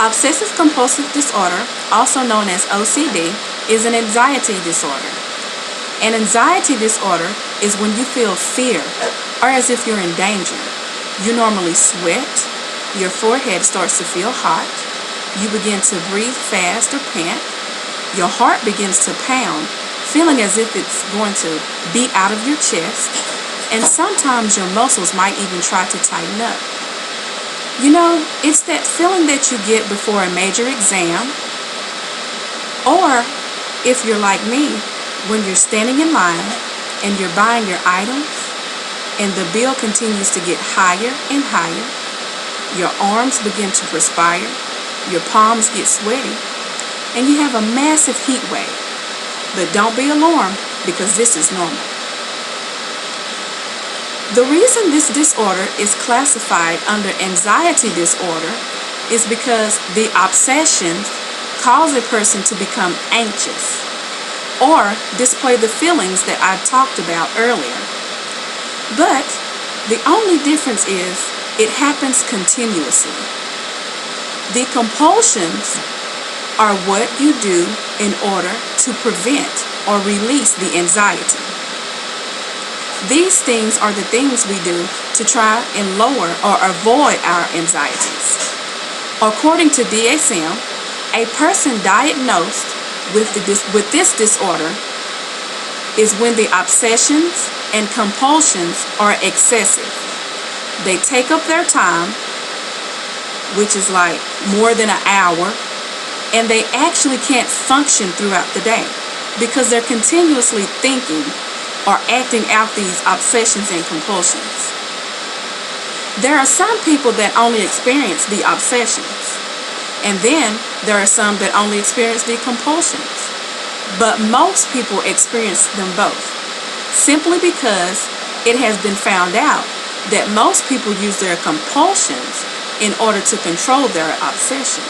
Obsessive-Compulsive Disorder, also known as OCD, is an anxiety disorder. An anxiety disorder is when you feel fear or as if you're in danger. You normally sweat, your forehead starts to feel hot, you begin to breathe fast or pant, your heart begins to pound, feeling as if it's going to beat out of your chest, and sometimes your muscles might even try to tighten up. You know, it's that feeling that you get before a major exam, or if you're like me, when you're standing in line and you're buying your items and the bill continues to get higher and higher, your arms begin to perspire, your palms get sweaty, and you have a massive heat wave. But don't be alarmed, because this is normal. The reason this disorder is classified under anxiety disorder is because the obsessions cause a person to become anxious or display the feelings that I talked about earlier. But the only difference is it happens continuously. The compulsions are what you do in order to prevent or release the anxiety. These things are the things we do to try and lower or avoid our anxieties. According to DSM, a person diagnosed with this disorder is when the obsessions and compulsions are excessive. They take up their time, which is like more than an hour, and they actually can't function throughout the day because they're continuously thinking or acting out these obsessions and compulsions. There are some people that only experience the obsessions, and then there are some that only experience the compulsions. But most people experience them both, simply because it has been found out that most people use their compulsions in order to control their obsessions.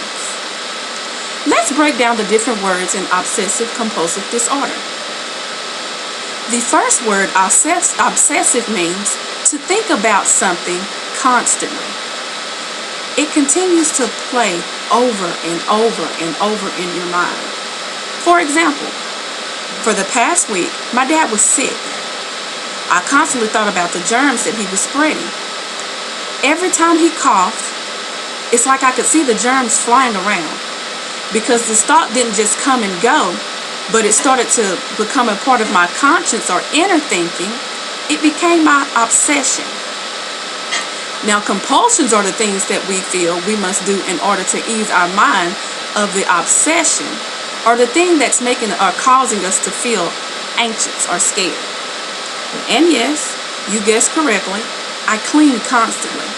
Let's break down the different words in obsessive-compulsive disorder. The first word, obsessive, means to think about something constantly. It continues to play over and over and over in your mind. For example, for the past week, my dad was sick. I constantly thought about the germs that he was spreading. Every time he coughed, it's like I could see the germs flying around, because this thought didn't just come and go, but it started to become a part of my conscience or inner thinking. It became my obsession. Now, compulsions are the things that we feel we must do in order to ease our mind of the obsession, or the thing that's making or causing us to feel anxious or scared. And yes, you guessed correctly, I clean constantly.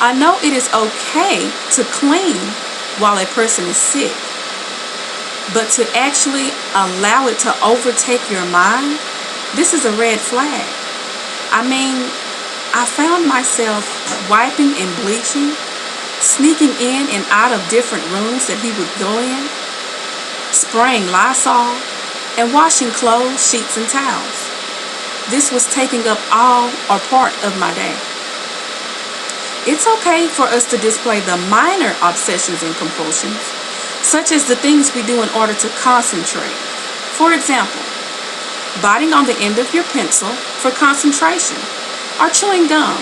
I know it is okay to clean while a person is sick, but to actually allow it to overtake your mind, this is a red flag. I mean, I found myself wiping and bleaching, sneaking in and out of different rooms that he would go in, spraying Lysol, and washing clothes, sheets, and towels. This was taking up all or part of my day. It's okay for us to display the minor obsessions and compulsions, such as the things we do in order to concentrate. For example, biting on the end of your pencil for concentration, or chewing gum.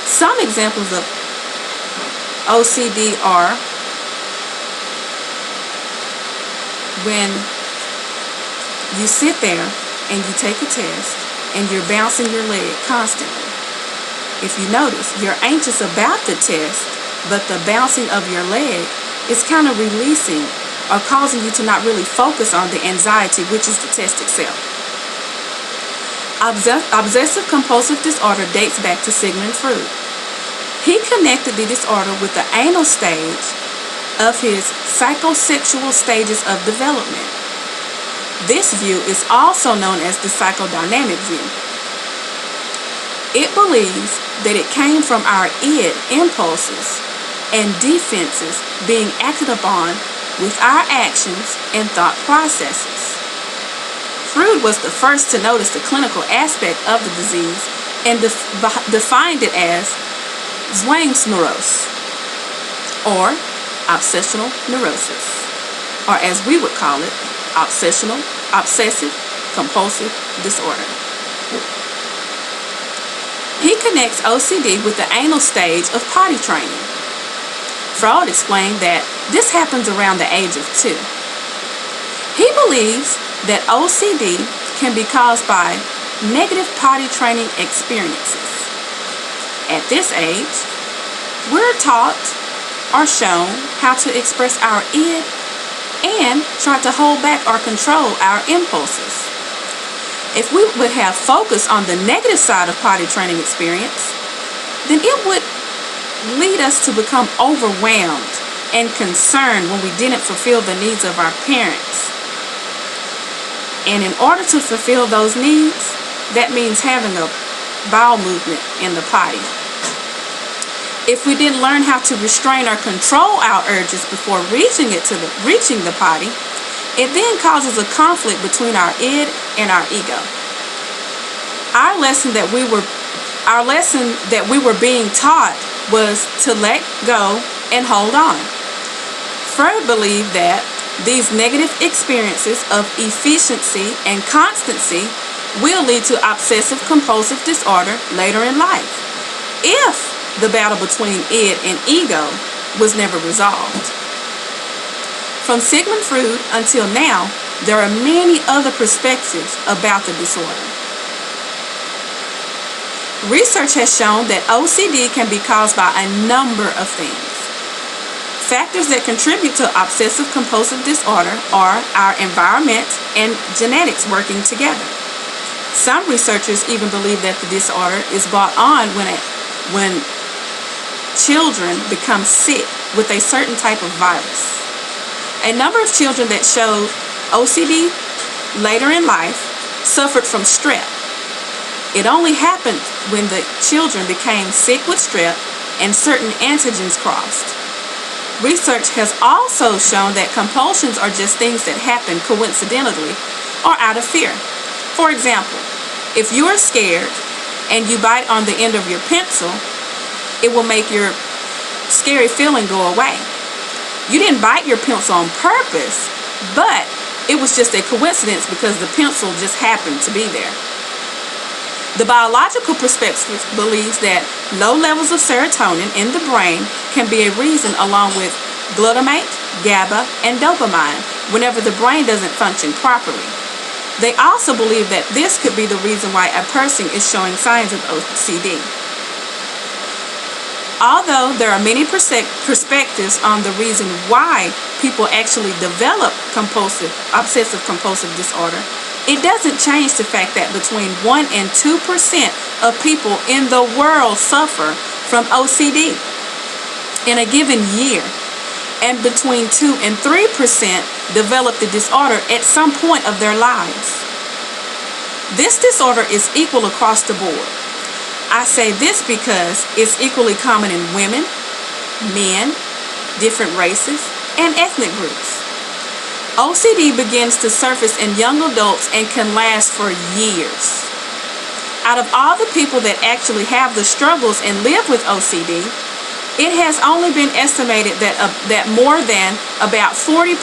Some examples of OCD are when you sit there and you take a test and you're bouncing your leg constantly. If you notice, you're anxious about the test, but the bouncing of your leg is kind of releasing or causing you to not really focus on the anxiety, which is the test itself. Obsessive-compulsive disorder dates back to Sigmund Freud. He connected the disorder with the anal stage of his psychosexual stages of development. This view is also known as the psychodynamic view. It believes that it came from our id impulses and defenses being acted upon with our actions and thought processes. Freud was the first to notice the clinical aspect of the disease and defined it as Zwangsneurose, or obsessional neurosis, or as we would call it, obsessive-compulsive disorder. He connects OCD with the anal stage of potty training. Freud explained that this happens around the age of 2. He believes that OCD can be caused by negative potty training experiences. At this age, we're taught or shown how to express our id and try to hold back or control our impulses. If we would have focused on the negative side of potty training experience, then it would lead us to become overwhelmed and concerned when we didn't fulfill the needs of our parents. And in order to fulfill those needs, that means having a bowel movement in the potty. If we didn't learn how to restrain or control our urges before reaching the potty, it then causes a conflict between our id and our ego. Our lesson that we were being taught was to let go and hold on. Freud believed that these negative experiences of efficiency and constancy will lead to obsessive-compulsive disorder later in life, if the battle between id and ego was never resolved. From Sigmund Freud until now, there are many other perspectives about the disorder. Research has shown that OCD can be caused by a number of things. Factors that contribute to obsessive-compulsive disorder are our environment and genetics working together. Some researchers even believe that the disorder is brought on when children become sick with a certain type of virus. A number of children that showed OCD later in life suffered from strep. It only happened when the children became sick with strep and certain antigens crossed. Research has also shown that compulsions are just things that happen coincidentally or out of fear. For example, if you are scared and you bite on the end of your pencil, it will make your scary feeling go away. You didn't bite your pencil on purpose, but it was just a coincidence because the pencil just happened to be there. The biological perspective believes that low levels of serotonin in the brain can be a reason, along with glutamate, GABA, and dopamine, whenever the brain doesn't function properly. They also believe that this could be the reason why a person is showing signs of OCD. Although there are many perspectives on the reason why people actually develop obsessive-compulsive disorder, it doesn't change the fact that between 1% and 2% of people in the world suffer from OCD in a given year, and between 2% and 3% develop the disorder at some point of their lives. This disorder is equal across the board. I say this because it's equally common in women, men, different races, and ethnic groups. OCD begins to surface in young adults and can last for years. Out of all the people that actually have the struggles and live with OCD, it has only been estimated that more than about 40%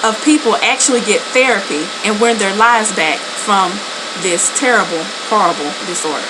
of people actually get therapy and win their lives back from this terrible, horrible disorder.